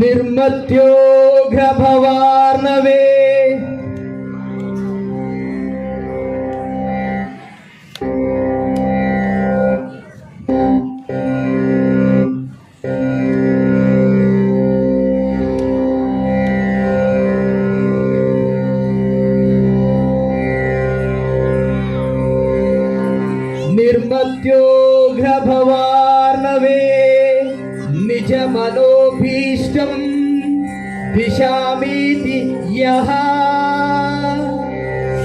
ನಿರ್ಮತ್ಯೋಘ್ರಭವಾರ್ಣವೇ निर्मत्योघ्रभवार्णवे निज मनोभीष्टं दिशामीति यः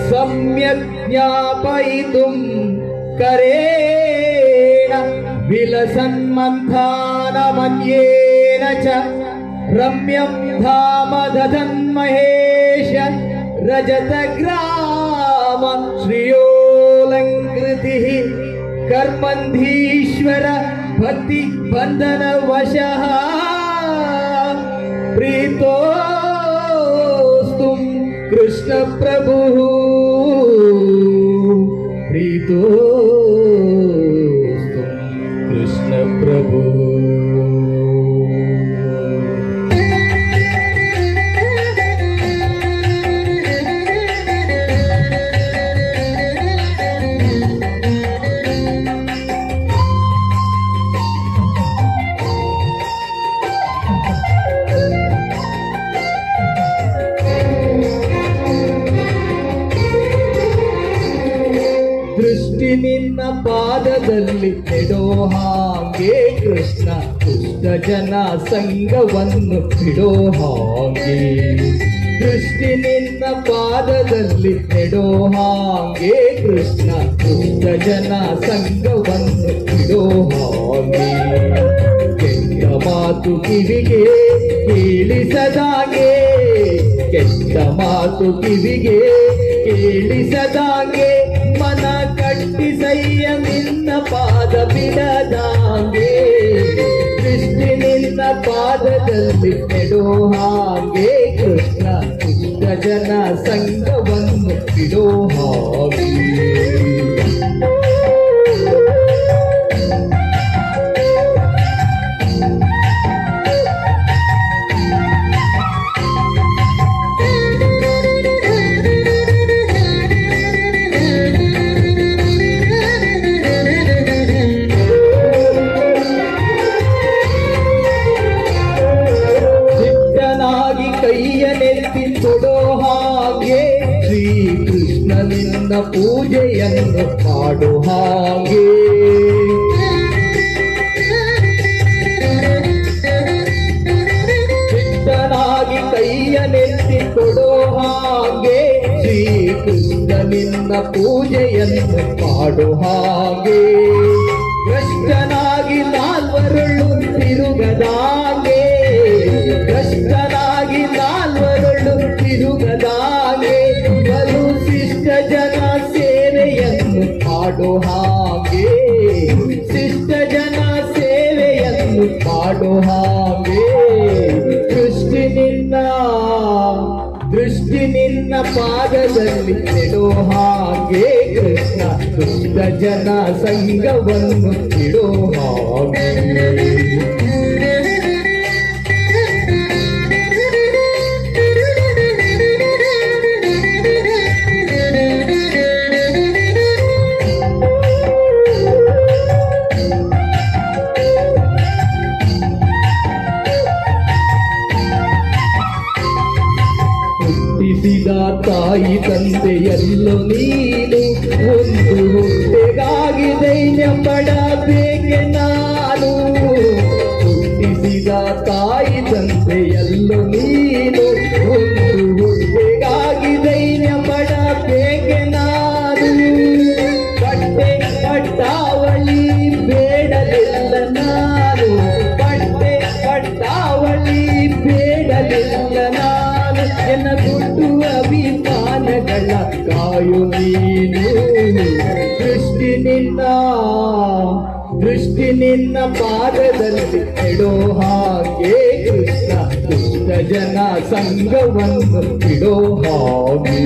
सम्यक् ज्ञापयितुं करेण विलसन्मन्थानमन्येन च रम्यं धाम दधन्महेश रजतग्राम श्रियोऽलङ्कृतिः कर्मन्धीश्वर भक्ति बंधन वशः प्रीतोस्तुं कृष्ण प्रभुः प्रीतोस्तुं कृष्ण प्रभुः। ದೃಷ್ಟಿ ನಿನ್ನ ಪಾದದಲ್ಲಿ ನೆಡೋ ಹಾಗೆ ಕೃಷ್ಣ ದುಷ್ಟ ಜನ ಸಂಗವನ್ನು ಬಿಡೋ ಹಾಗೆ ದೃಷ್ಟಿ ನಿನ್ನ ಪಾದದಲ್ಲಿ ನೆಡೋ ಹಾಗೆ ಕೃಷ್ಣ ದುಷ್ಟ ಜನ ಸಂಗವನ್ನು ಬಿಡೋ ಹಾಗೆ ಕೆಟ್ಟ ಮಾತು ಕಿವಿಗೆ ಕೇಳಿಸದಾಗೆ ಕೆಟ್ಟ ಮಾತು ಕಿವಿಗೆ ಕೇಳಿಸದಾಗೆ ಮನ ಕಟ್ಟಿ ಸಂಯಮಿನ್ನ ಪಾದ ಬಿಡದಾಗೆ ದೃಷ್ಟಿ ನಿನ್ನ ಪಾದದಲ್ಲಿ ನೆಡೋ ಹಾಗೆ ಕೃಷ್ಣ ದುಷ್ಟ ಜನ ಸಂಗವನ್ನು ಬಿಡೋ ಹಾಗೆ ಕೊಡೋ ಹಾಗೆ ಶ್ರೀಕೃಷ್ಣನಿಂದ ಪೂಜೆಯನ್ನು ಮಾಡೋ ಹಾಗೆ ಚಿತ್ತನಾಗಿ ಕೈಯನೆತ್ತಿ ಕೊಡೋ ಹಾಗೆ ಶ್ರೀಕೃಷ್ಣನಿಂದ ಪೂಜೆಯನ್ನು ಮಾಡೋ ಹಾಗೆ ಭ್ರಷ್ಟನಾಗಿ ನಾಲ್ವರುಳು ತಿರುಗದಾಗೆ ಭ್ರಷ್ಟನಾಗಿ ನಾಲ್ವರುಳು ತಿರುಗದಾಗೆ ಬಲು ಶಿಷ್ಟ ಜನ ಸೇವೆಯನ್ನು ಮಾಡೋ ಹಾಗೆ ಶಿಷ್ಟ ಜನ ಸೇವೆಯನ್ನು ಮಾಡೋ ಹಾಗೆ ದೃಷ್ಟಿ ನಿನ್ನ ಪಾದದಲ್ಲಿ ನೆಡೋ ಹಾಗೆ ಕೃಷ್ಣ ದುಷ್ಟ ಜನ ಸಂಗವನ್ನು ಬಿಡೋ ಹಾಗೆ ಹುಟ್ಟಿಸಿದ ತಾಯಿ ತಂದೆಯಲ್ಲೂ ನೀನು ಒಂದು ಹೊಟ್ಟೆಗಾಗಿ ದೈನ್ಯ ಪಡಬೇಕೆ ನಾನು ಹುಟ್ಟಿಸಿದ ತಾಯಿ ತಂದೆಯಲ್ಲೂ ನೀನು ಒಂದು ಹೊಟ್ಟೆಗಾಗಿ ದೈನ್ಯ ಪಡಬೇಕೆ ನಾನು ಬಟ್ಟೆ ಪಟ್ಟಾವಳಿ ಬೇಡಲಿಲ್ಲ ನಾನು ಬಟ್ಟೆ ಪಟ್ಟಾವಳಿ ಬೇಡಲಿಲ್ಲ ನಾನು ಎನ್ನ ಗುಟ್ಟು ಅಭಿಮಾನಗಳ ಕಾಯು ನೀನು ದೃಷ್ಟಿ ನಿನ್ನ ಪಾದದಲ್ಲಿ ನೆಡೋ ಹಾಗೆ ಕೃಷ್ಣ ದುಷ್ಟ ಜನ ಸಂಗವನ್ನು ಬಿಡೋ ಹಾಗೆ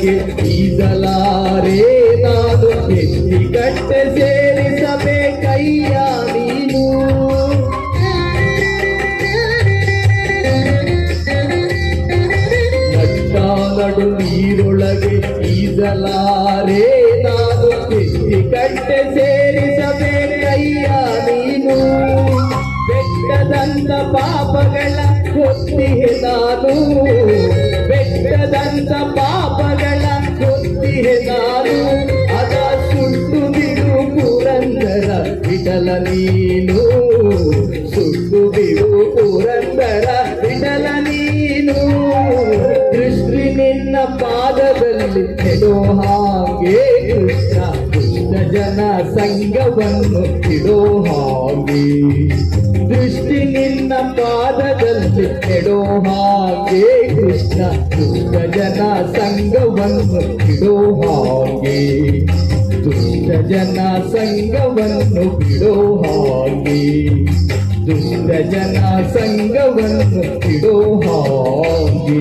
ನೀರೊಳಗೆ ಈಜಲಾರೆ ನಾನು ಎತ್ತಿಕಟ್ಟೆ ಸೇರಿಸಬೇಕಯ್ಯ ನೀನು ನಡು ನೀರೊಳಗೆ ಈಜಲಾರೆ ನಾನು ಎತ್ತಿಕಟ್ಟೆ ಸೇರಿಸಬೇಕಯ್ಯ ನೀನು ಬೆಟ್ಟದಂತ ಪಾಪಗಳ ಹೊತ್ತಿಹೆ ನಾನು ಬೆಟ್ಟದಂತ ಪಾಪಗಳ ಹೊತ್ತಿಹೆ ನಾನು ಅದ ಸುಟ್ಟು ಬಿಡು ಪುರಂದರ ವಿಠಲ ನೀನು ಸುಟ್ಟು ಬಿಡು ಪುರಂದರ ವಿಠಲ ನೀನು ದೃಷ್ಟಿ ನಿನ್ನ ಪಾದದಲ್ಲಿ ಇಡೋ ಹಾಗೆ ಕೃಷ್ಣ ದುಷ್ಟ ಜನ ಸಂಘವನ್ನು ಇಡೋ ಹಾಗೆ ದೃಷ್ಟಿ ನಿನ್ನ ಪಾದದಲ್ಲಿ ಇಡೋ ಹಾಗೆ ಕೃಷ್ಣ ದುಷ್ಟ ಜನ ಸಂಘವನ್ನು ಇಡೋ ಹಾಗೆ ದುಷ್ಟ ಜನ ಸಂಘವನ್ನು ಬಿಡೋ ಹಾಗೆ ದುಷ್ಟ ಜನ ಸಂಘವನ್ನು ಬಿಡೋ ಹಾಗೆ